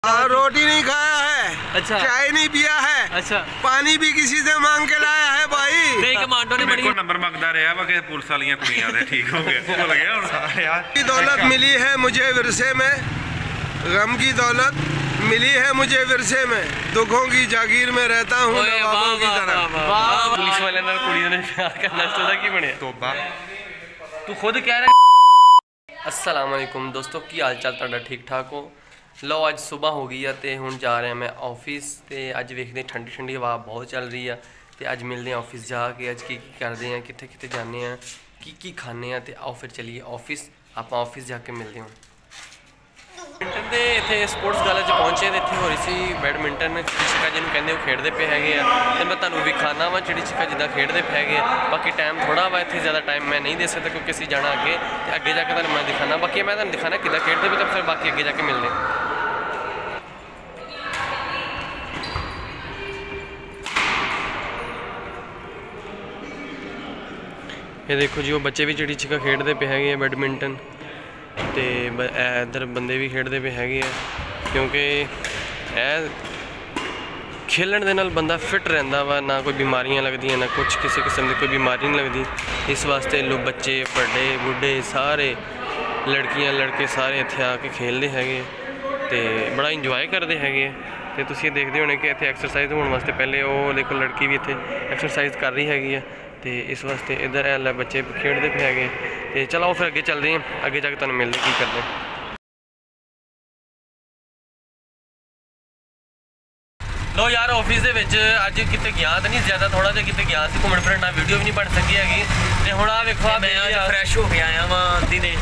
रोटी नहीं खाया है, अच्छा, चाय नहीं पिया है, अच्छा, पानी भी किसी से मांग के लाया है भाई। नहीं कमांडो ने बड़ी नंबर मंगदा रहा वा कि पुलिस वालियां कुड़ियां दे ठीक हो गया भूल गया हुण यार। दौलत मिली है मुझे विरसे में, गम की दौलत मिली है मुझे विरसे में, दुखों की जागीर में रहता हूँ नवाबों की तरह। पुलिस वाले नाल कुड़ियां ने प्यार करना तो की बने तोबा तू खुद कह रहा। अस्सलाम वालेकुम दोस्तों, की हाल चाल तुहाडा ठीक ठाक हो? लो अज सुबह हो गई है तो हुण जा रहे हैं मैं ऑफिस। तो अज वेखते ठंडी ठंडी हवा बहुत चल रही है। तो अज मिलते हैं ऑफिस जाके, अज की करते हैं, कितने कितने जाने हैं, की खाने हैं। तो आओ फिर चलिए ऑफिस, आप ऑफिस जाके मिलते हैं। बैडमिंटन के इतने स्पोर्ट्स गल पहुंचे तो इतने हो रही सी बैडमिंटन चिड़ी छिक्का जिन्होंने कहते वो खेडते पे है। तो मैं तुम्हें विखाना वा चिड़ी छिक्का जिदा खेडते पे है। बाकी टाइम थोड़ा वा, इतने ज़्यादा टाइम मैं नहीं दे सकता क्योंकि असीं जाना अगे। तो अगे जाके तुहानूं मैं दिखाना, बाकी मैं तुहानूं दिखाना किदा खेडते पे, तो फिर बाकी अगे जाके मिलते हैं। ये देखो जी, वो बच्चे भी चिड़ी छिक्का खेडते पे है बैडमिंटन। तो इधर बंदे भी खेडते पे है, क्योंकि खेलन दे नाल बंदा फिट रहिंदा वा, ना कोई बीमारियां लगदियां, ना कुछ किसी किस्म की कोई बीमारी नहीं लगती। इस वास्ते लोग बच्चे बड़े बुढ़े सारे लड़कियां लड़के सारे इत्थे आके खेलते हैं तो बड़ा इंजॉय करते हैं। तो तुसीं देखते होने कि इत्थे एक्सरसाइज होने वास्ते पहले वो देखो लड़की भी इत्थे एक्सरसाइज कर रही हैगी। तो इस वास्ते इधर है बच्चे खेडते पे है। तो चलो फिर अगे चलते हैं, अगे जाके तुहानूं मिलते की करते हैं। लो यार ऑफिस के अज कितने गया तो नहीं ज़्यादा, थोड़ा जिहा कितने गया सी घूमन फिरन, वीडियो भी नहीं बन सकी हैगी। तो हुण आ वेखो मैं फ्रैश हो के आया वा, दिने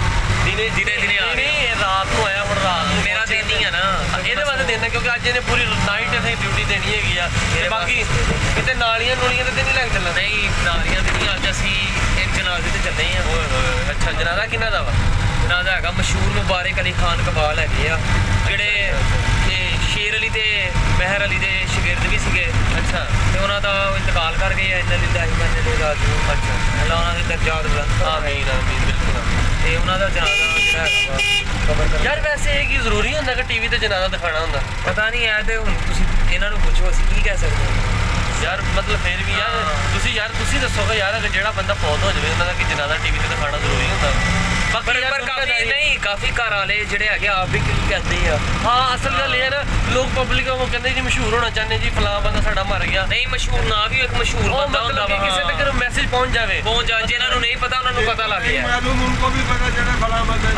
दिने दिने दिने आ नहीं रात को आया, हुण रात मेरा दिन नहीं है ना ये वास्ते दिन है, क्योंकि अज इन्हें पूरी नाइट इतनी ड्यूटी देनी हैगी। बाकी कितने नालियां नूलियां तो नहीं लग चलना, नहीं नालियां नहीं, अज असीं एक जनाजे ते चले हैं। अच्छा, जनाजा किन्ना दा वा? जनाजा हैगा मशहूर मुबारक अली खान कबाल है जिहड़े शेर अली ते महर अली दे शगिर्द भी सीगे। अच्छा, तो उन्हों का इंतकाल कर गए। अच्छा, अल्लाह उन्होंने दर्जात बुलंद आमीन आमीन बिल्कुल। तो उन्होंने जनाजा जो यार वैसे ये जरूरी होंदा कि टीवी ते जनाजा दिखाना होंदा? पता नहीं है, तो हुण तुसीं इन्हां नूं पुछो असीं की कह सकते हैं यार। मतलब फिर भी यार तुसीं दसोगे यार, अगर जिहड़ा बंदा फौत हो जाए उन्होंने कि जनाजा टीवी ते दिखाना जरूरी होंदा? काफी घर वाले जिहड़े है आप भी कहते हैं। हाँ, असल गल ये ना, लोग पब्लिक वो कहते जी मशहूर होना चाहते जी, फलां बंदा साडा मर गया। नहीं, मशहूर ना भी एक मशहूर बंदा होंदा वा, किसी तक मैसेज पहुंच जाए जिन्होंने नहीं पता उन्होंने पता लग गया। उनको भी पता चले फलां बंदा,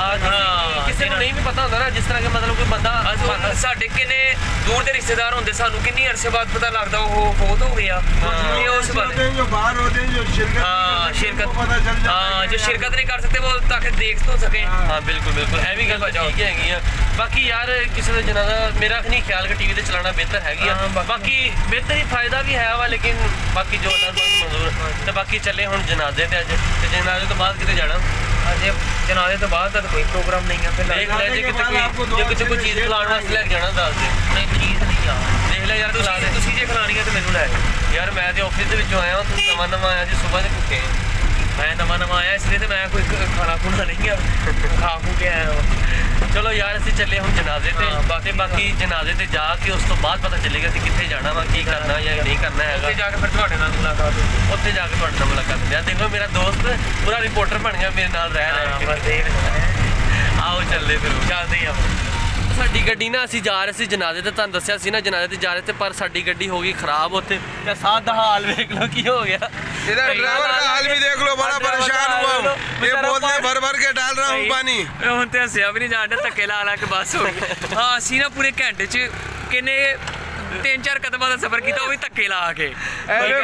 किसी को नहीं भी पता होता ना, जिस तरह के मतलब कोई बंदा साडे किन्ने दूर के रिश्तेदार होंदे, सानू किन्नी अरसे बाद पता लगता वो फौत हो गया। जो बाहर होते हैं, जो शिरकत नहीं कर सकते, वो ताकि देख तो सके। हाँ बिल्कुल बिल्कुल, ऐ भी गल ठीक है। बाकी यार किसी का जनाजा मेरा नहीं ख्याल कि टीवी ते चलाना बेहतर है। बाकी बेहतर ही फायदा भी है वा, लेकिन बाकी जो मंजूर। तो बाकी चले हुण जनाजे ते, अज जनाजे तो बाद किते जाना? अजे जनाजे तो बाद कोई प्रोग्राम नहीं है। फिर देख ले किते कोई चीज़ खिलाने वास्ते लैके जाना दस दे। नहीं चीज़ नहीं आ, देख ले यार तुसीं जे खिलानी है तो मैनूं लै यार। मैं तो ऑफिस के विचों आया, तुम नवां नवां आया जी, सुबह के भुखे मैं नवां नवां आया, इसलिए तो मैं कोई खाना खुना नहीं है, खा खू के आया। चलो यार असीं चले हम जनाजे ते, बाकी जनाजे ते जाके उस तो बाद पता चलेगा कि कित्थे जाना वा, की करना या नहीं करना है। उत्थे जाके फिर तुहाडे नाल मुलाकात, उत्थे जाके तुहाडे नाल मुलाकात। यार देखो मेरा दोस्त पूरा रिपोर्टर बन गया मेरे नाल रह के। आओ चलते फिर चलते ही हम। साडी गड्डी ना असीं जा रहे सी जनाजे ते, तुहानूं दस्सिया सी ना जनाजे ते जा रहे थे, पर साडी गड्डी हो गई खराब उत्थे। ते साथ दा हाल देख लो की हो गया, इधर ड्राइवर का हाल भी देख लो, बड़ा परेशान हुआ। ये बोतलें भर भर के डाल रहा हूँ पानी। हुण ते हस्सिया भी नहीं जान, धक्के ला ला के बस हो गई। हाँ, असीं ना पूरे घंटे च किन्ने 3-4 कदमां दा सफर किया, वो भी धक्के ला के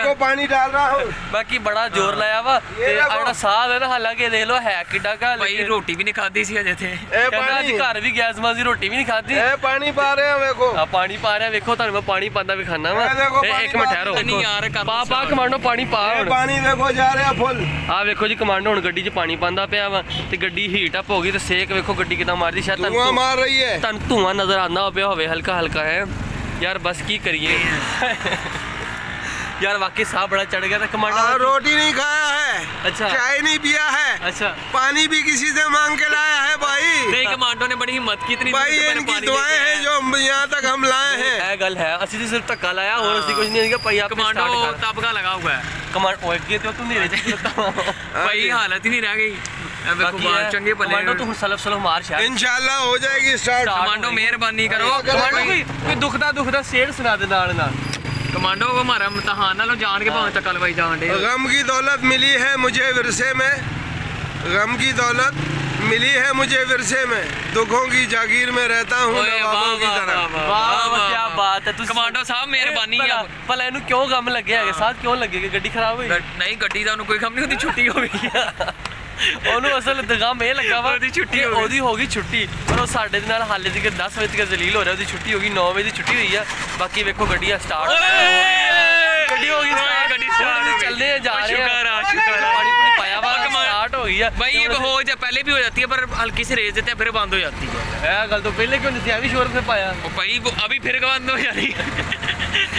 को पानी डाल रहा हूँ। बाकी बड़ा जोर लाया वा। ते साथ है ना, हालांकि देख लो है किड्डा का, भाई रोटी भी नहीं खाधी सी अजे थे। घर भी गैस माजी रोटी भी नहीं खाधी। पानी पा रहे हैं देखो, पानी पा रहे हैं, देखो तुहानूं मैं पानी पांदा भी खाना वा। एक मिनट ठहरो, नहीं यार पा कमांडो पानी पा। पानी देखो जा रहा फुल। आ देखो जी कमांडो हुण गड्डी च पानी पांदा पिया वा, ते गड्डी हीट अप हो गई, ते सेक देखो गड्डी कितना मारदी, शायद धुआं मार रही है, तुहानूं धुआं नजर आंदा पिया होवे हल्का हल्का है यार। बस की करिए यार वाकई साह बड़ा चढ़ गया था कमांडो। रोटी नहीं खाया है, अच्छा चाय नहीं पिया है, अच्छा पानी भी किसी से मांग के लाया है भाई। नहीं कमांडो ने बड़ी हिम्मत की, इतनी भाई इनकी दुआएं हैं जो यहाँ तक हम लाए हैं। ਇਹ ਗੱਲ ਹੈ, ਅਸੀਂ ਤਾਂ ਸਿਰਫ ਧੱਕਾ ਲਾਇਆ, ਹੋਰ ਅਸੀਂ ਕੁਝ ਨਹੀਂ। ਭਾਈ ਆਪ कमांडो तबका लगा हुआ है। ਕਮਾਂਡੋ ਅੱਗੇ ਤੇ ਤੂੰ ਨੇਰੇ ਚ भाई हालत ही नहीं रह गई। चंगे पल्ले कमांडो तू सलफ सलफ मार शायद इंशाल्लाह हो जाएगी स्टार्ट। कमांडो मेहरबानी करो। कमांडो कोई दुखदा शेर सुना दे नाल नाल। कमांडो को हमारा इम्तिहान नालों जान के भावें धक्का लवाई जान दे। गम की दौलत मिली है मुझे विरसे में, गम की दौलत मिली है मुझे विरसे में, दुखों की जागीर में रहता हूँ नवाबों की तरह। वाह क्या बात है। कमांडो साहब मेहरबानी है। भला ਇਹਨੂੰ ਕਿਉਂ ਗਮ ਲੱਗਿਆ ਹੈਗਾ? ਸਾਥ ਕਿਉਂ ਲੱਗੇਗਾ? ਗੱਡੀ ਖਰਾਬ ਹੋਈ? नहीं गड्डी ਦਾ ਉਹਨੂੰ ਕੋਈ ਗਮ ਨਹੀਂ, ਉਹਦੀ ਛੁੱਟੀ ਹੋ ਗਈ। ਉਹਨੂੰ ਅਸਲ ਦਗਮ ਇਹ ਲੱਗਾ ਵਾ ਉਹਦੀ ਛੁੱਟੀ ਉਹਦੀ ਹੋ ਗਈ ਛੁੱਟੀ, ਪਰ ਉਹ ਸਾਡੇ ਦੇ ਨਾਲ ਹਾਲੇ ਤੱਕ 10 ਵਜੇ ਤੱਕ ਜ਼ਲੀਲ ਹੋ ਰਿਹਾ। ਉਹਦੀ ਛੁੱਟੀ ਹੋ ਗਈ, 9 ਵਜੇ ਦੀ ਛੁੱਟੀ ਹੋਈ ਆ। ਬਾਕੀ ਵੇਖੋ ਗੱਡੀਆਂ ਸਟਾਰਟ ਗੱਡੀ ਹੋ ਗਈ ਸਟਾਰਟ, ਗੱਡੀ ਸਟਾਰਟ ਚੱਲਦੇ ਆ ਜਾ ਰਹੇ ਆ। शुक्र पानी पूरी पाया हुआ स्टार्ट हो गई है भाई। ये हो जा पहले भी हो जाती है पर हल्की से रेस देते हैं फिर बंद हो जाती है। ਇਹ ਗੱਲ ਤੋਂ ਪਹਿਲੇ ਕਿਉਂ ਨਹੀਂ ਸੀ? ਵੀ शोर से पाया। और भाई वो अभी फिर बंद हो जा रही है।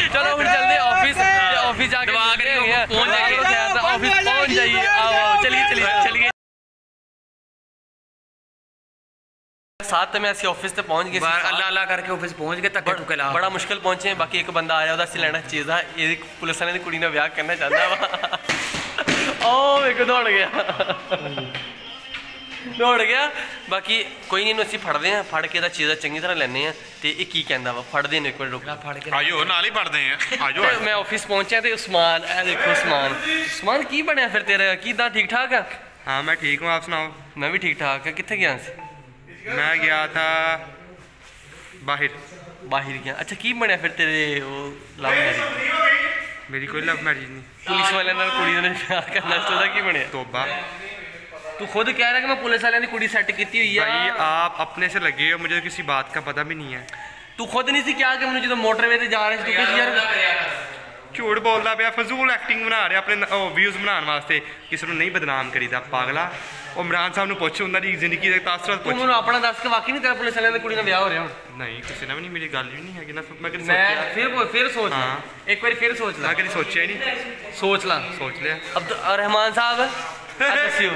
चलो फिर चलते ऑफिस, ऑफिस जाके दुआ करेंगे पहुंच जाइए, ऑफिस पहुंच जाइए। आओ चलिए चलिए चलिए। साथ में ਅਸੀਂ ਆਫਿਸ ਤੇ ਪਹੁੰਚ ਗਏ ਸੀ। अल्लाह अल्लाह करके ऑफिस पहुंच गए तक ठुके ला। ਬੜਾ ਮੁਸ਼ਕਿਲ ਪਹੁੰਚੇ ਹਾਂ। ਬਾਕੀ ਇੱਕ ਬੰਦਾ ਆਇਆ, ਉਹਦਾ ਅਸੀਂ ਲੈਣਾ ਚੀਜ਼ਾਂ। ਇਹ ਪੁਲਿਸ ਵਾਲਿਆਂ ਦੀ ਕੁੜੀ ਨਾਲ ਵਿਆਹ ਕਰਨਾ ਚਾਹੁੰਦਾ ਵਾ। ਉਹ ਵੇਖੋ ਦੌੜ ਗਿਆ, ਦੌੜ ਗਿਆ। ਬਾਕੀ ਕੋਈ ਨਹੀਂ, ਇਹਨੂੰ ਅਸੀਂ ਫੜਦੇ ਹਾਂ, ਫੜ ਕੇ ਇਹਦਾ ਚੀਜ਼ਾਂ ਚੰਗੀ ਤਰ੍ਹਾਂ ਲੈਂਦੇ ਹਾਂ। ਤੇ ਇਹ ਕੀ ਕਹਿੰਦਾ ਵਾ, ਫੜਦੇ ਨੇ ਇੱਕ ਵਾਰ ਰੁਕ ਫੜ ਕੇ ਆਜੋ ਨਾਲ ਹੀ ਪੜਦੇ ਆ ਆਜੋ। ਮੈਂ ਆਫਿਸ ਪਹੁੰਚਿਆ ਤੇ ਉਸਮਾਨ, ਇਹ ਦੇਖੋ ਉਸਮਾਨ ਕੀ ਬਣਿਆ ਫਿਰ ਤੇਰਾ? ਕਿਦਾਂ ਠੀਕ ਠਾਕ ਆ? हाँ मैं ठीक हूँ, आप सुनाओ। ਮੈਂ ਵੀ ਠੀਕ ਠਾਕ ਆ। ਕਿੱਥੇ ਗਿਆ ਸੀ? मैं गया था बाहर। ਬਾਹਰ ਗਿਆ। ਅੱਛਾ ਕੀ ਬਣਿਆ ਫਿਰ ਤੇਰੇ ਉਹ ਲਵ ਮੈਰਿਜ? मेरी कोई लव मैरिज नहीं। ਪੁਲਿਸ ਵਾਲਿਆਂ ਨਾਲ ਕੁੜੀ ਨਾਲ ਵਿਆਹ ਕਰਨਾ ਚਾਹੁੰਦਾ, ਕੀ ਬਣਿਆ? तौबा ਤੂੰ ਖੁਦ ਕਹਿ ਰਿਹਾ ਕਿ ਮੈਂ ਪੁਲਿਸ ਵਾਲਿਆਂ ਦੀ ਕੁੜੀ ਸੈੱਟ ਕੀਤੀ ਹੋਈ ਆ। भाई आप अपने से लगे हो, मुझे किसी बात का पता भी नहीं है। ਤੂੰ ਖੁਦ ਨਹੀਂ ਸੀ ਕਿਹਾ ਕਿ ਮੈਨੂੰ ਜਦੋਂ ਮੋਟਰਵੇ ਤੇ ਜਾ ਰਹੇ ਸੀ ਤੂੰ ਕਿਹਾ ਯਾਰ झूठ बोलता पाया, फजूल एक्टिंग बना रहा अपने व्यूज़ बनाने वास्ते। किसी को नहीं बदनाम करीदा पागला। ਉਹ ਇਮਰਾਨ ਸਾਹਿਬ ਨੂੰ ਪੁੱਛ, ਉਹਨਾਂ ਦੀ ਜ਼ਿੰਦਗੀ ਦੇ ਤਾਸਰਤ ਤੂੰ ਪੁੱਛ। ਮੈਨੂੰ ਆਪਣਾ ਦੱਸ ਕੇ ਵਾਕਈ ਨਹੀਂ ਤੇਰਾ ਪੁਲਿਸ ਵਾਲਿਆਂ ਦੀ ਕੁੜੀ ਨਾਲ ਵਿਆਹ ਹੋ ਰਿਹਾ ਹੁਣ? ਨਹੀਂ ਕਿਸੇ ਨਾਲ ਵੀ ਨਹੀਂ, ਮੇਰੀ ਗੱਲ ਵੀ ਨਹੀਂ ਹੈਗੀ ਨਾ। ਮੈਂ ਕਦੀ ਮੈਂ ਸੋਚਿਆ, ਫਿਰ ਸੋਚ ਲਾ, ਹਾਂ। ਇੱਕ ਵਾਰੀ ਫਿਰ ਸੋਚ ਲਾ। ਮੈਂ ਕਦੀ ਸੋਚਿਆ ਹੀ ਨਹੀਂ। ਸੋਚ ਲਾ, ਸੋਚ ਲਿਆ। ਰਹਿਮਾਨ ਸਾਹਿਬ ਆ ਦੱਸਿਓ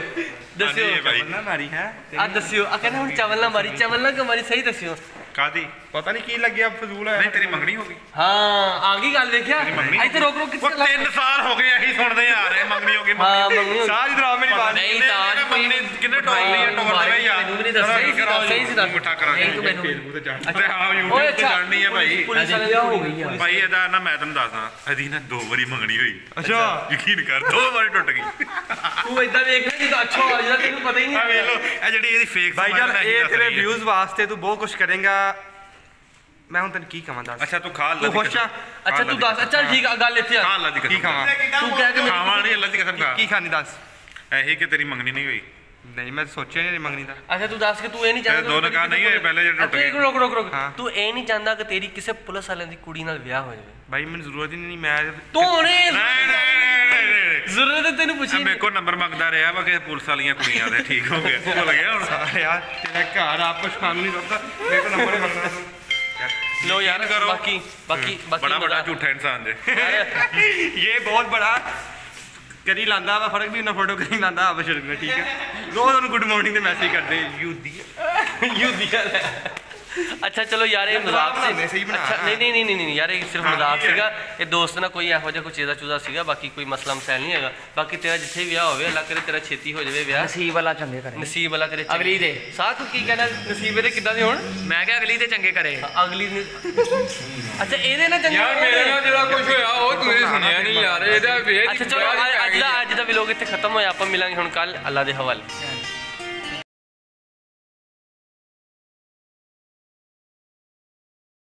ਦੱਸਿਓ ਭਾਈ ਨਾ ਮਾਰੀ ਹੈ ਆ ਦੱਸਿਓ। ਆ ਕਹਿੰਦਾ ਹੁਣ ਚਵਲ ਨਾ ਮਾਰੀ, ਚਵਲ ਨਾ ਮਾਰੀ, ਸਹੀ ਦੱਸਿਓ। ਕਾਦੀ ਪਤਾ ਨਹੀਂ ਕੀ ਲੱਗਿਆ, ਫਜ਼ੂਲ ਹੈ। ਨਹੀਂ ਤੇਰੀ ਮੰਗਣੀ ਹੋ ਗਈ। ਹਾਂ ਆ ਗਈ ਗੱਲ, ਦੇਖਿਆ ਮੰਗਣੀ ਇੱਥੇ ਰੋਕ ਰੋਕ ਉਹ 3 ਸਾਲ ਹੋ ਗਏ ਅਸੀਂ ਸੁਣਦੇ ਆ ਰਹੇ ਮੰਗਣੀ ਹੋ ਗਈ ਹਾਂ ਮੰਗਣੀ ਸਾਜ ਦਰਾਵ ਮੇਰੀ ਬਾਤ नहीं ताज ਮੰਗਣੀ ਕਿੰਨੇ ਟੋਲਦੀ ਆ ਟੋਲਦੇ ਯਾਰ ਮੈਨੂੰ ਵੀ ਨਹੀਂ ਦੱਸਿਆ। ਸਹੀ ਸੀ ਦੱਸ। ਮੁੱਠਾ ਕਰਾਂਗੇ नहीं तू मैनू ਫੇਸਬੁੱਕ ਤੇ ਚੜ ਤੇ ਹਾਂ ਓਏ YouTube ਤੇ ਅੱਛਾ ਜਾਣਨੀ ਆ ਭਾਈ। ਪੁਲਿਸ ਵਾਲਿਆਂ ਦੀ ਹੋ ਗਈ ਆ। ਭਾਈ ਇਹਦਾ ਨਾ ਮੈਂ ਤੈਨੂੰ ਦੱਸਦਾ, ਇਹਦੀ ਨਾ 2 ਵਾਰੀ ਮੰਗਣੀ ਹੋਈ। ਅੱਛਾ ਯਕੀਨ ਕਰ 2 ਵਾਰੀ ਟੁੱਟ ਗਈ। ਤੂੰ ਇਦਾਂ ਵੇਖ ਰਿਹਾ ਜਿੱਦਾਂ ਅੱਛਾ ਆ ਜਾਂਦਾ, ਤੈਨੂੰ ਪਤਾ ਹੀ ਆ ਵੇਖ ਨਹੀਂ। ਲੋ ਇਹ ਜਿਹੜੀ ਇਹਦੀ ਫੇਕ भाईजान ये तेरे व्यूज वास्ते तू बहुत कुछ करेगा। मैं हूं तेन की कहां दस। ਅੱਛਾ ਤੂੰ ਖਾ तू खुश आ? ਅੱਛਾ ਤੂੰ ਦੱਸ। ਚੱਲ ਠੀਕ ਆ, ਗੱਲ ਇੱਥੇ ਖਾ ਆ। ਅੱਲਾ ਦੀ की ਕਸਮ खावा? ਤੂੰ ਕਹਿ ਕੇ ਖਾਵਾਂ ਨਹੀਂ ਅੱਲਾ ਦੀ ਕਸਮ ਖਾ। की खानी दस। ਇਹੀ ਕਿ ਤੇਰੀ ਮੰਗਣੀ ਨਹੀਂ ਹੋਈ। नहीं मैं सोचा ही नहीं मंगनी दा। ਅੱਛਾ ਤੂੰ ਦੱਸ ਕਿ ਤੂੰ ਇਹ ਨਹੀਂ ਚਾਹੁੰਦਾ ਦੋ ਨਿਕਾਹ ਨਹੀਂ ਹੋਏ ਪਹਿਲੇ ਜਿਹੜੇ ਟੁੱਟ ਅੱਛਾ, ਇੱਕ ਰੁਕ ਰੁਕ ਰੁਕ। ਹਾਂ। ਤੂੰ ਇਹ ਨਹੀਂ ਚਾਹੁੰਦਾ ਕਿ ਤੇਰੀ ਕਿਸੇ ਪੁਲਿਸ ਵਾਲਿਆਂ ਦੀ ਕੁੜੀ ਨਾਲ ਵਿਆਹ ਹੋ ਜਾਵੇ? भाई मैंने जरूरत ही नहीं। मैं ਤੂੰ ਹੁਣੇ ਨਹੀਂ ਜ਼ਰੂਰਤ ਹੈ ਤੈਨੂੰ ਪੁੱਛੀ ਮੇਰੇ ਕੋਲ ਨੰਬਰ ਮੰਗਦਾ ਰਿਹਾ ਵਾ ਕਿ ਪੁਲਿਸ ਵਾਲੀਆਂ ਕੁੜੀਆਂ ਦੇ ਠੀਕ ਹੋ ਗਿਆ ਭੁੱਲ ਗਿਆ ਹੁਣ। सारा यार तेरा घर आप कुछ खान नहीं सकता। मेरे को नंबर मंगना तू। ਲੋ ਯਾਰ ਕਰੋ। ਬਾਕੀ ਬਾਕੀ ਬੜਾ ਵੱਡਾ ਬਾਕੀ ਝੂਠਾ ਇਨਸਾਨ ਜੇ। ये बहुत बड़ा करी लांदा वा फर्क भी ना फोटो करी लांदा बशर में। ठीक है रोज उन्हें गुड मॉर्निंग दे मैसेज करते यूदी ਯੂਦੀ ਅੱਛਾ ਚਲੋ ਯਾਰ ਇਹ ਮਜ਼ਾਕ ਬਣਾਉਂਦੇ ਸਹੀ ਸੀ। ਬਣਾ। ਅੱਛਾ ਨਹੀਂ ਯਾਰ ਇਹ ਸਿਰਫ ਮਜ਼ਾਕ ਸੀਗਾ। ਇਹ ਦੋਸਤ ਨਾਲ ਕੋਈ ਇਹੋ ਜਿਹਾ ਕੋਈ ਚੀਜ਼ਾ ਸੀਗਾ। ਬਾਕੀ ਕੋਈ ਮਸਲਾ ਮਸੈਲ ਨਹੀਂ ਹੈਗਾ। ਬਾਕੀ ਤੇਰਾ ਜਿੱਥੇ ਵਿਆਹ ਹੋਵੇ ਅੱਲਾ ਕਰੇ ਤੇਰਾ ਛੇਤੀ ਹੋ ਜਾਵੇ ਵਿਆਹ। नसीब वाला चंगे करे। ਨਸੀਬ ਵਾਲਾ ਕਰੇ ਚੰਗੇ। ਅਗਲੀ ਦੇ। ਸਾਥ ਕੀ ਕਹਿਣਾ ਨਸੀਬ ਇਹਦੇ ਕਿੱਦਾਂ ਦੇ ਹੋਣ? मैं क्या अगली ते चंगे करे। ਅਗਲੀ ਨੂੰ ਅੱਛਾ ਇਹਦੇ ਨਾਲ ਚੰਗੇ ਯਾਰ ਮੇਰੇ ਨਾਲ ਜਿਹੜਾ ਕੁਝ ਹੋਇਆ ਉਹ ਤੁਸੀਂ ਸੁਣਿਆ ਨਹੀਂ ਯਾਰ। ਇਹਦਾ ਵੇਖ ਅੱਛਾ ਚਲੋ ਅੱਜ ਦਾ ਵਲੋਗ ਇੱਥੇ ਖਤਮ ਹੋਇਆ। ਆਪਾਂ ਮਿਲਾਂਗੇ ਹੁਣ ਕੱਲ ਅੱਲਾ ਦੇ ਹਵਾਲੇ।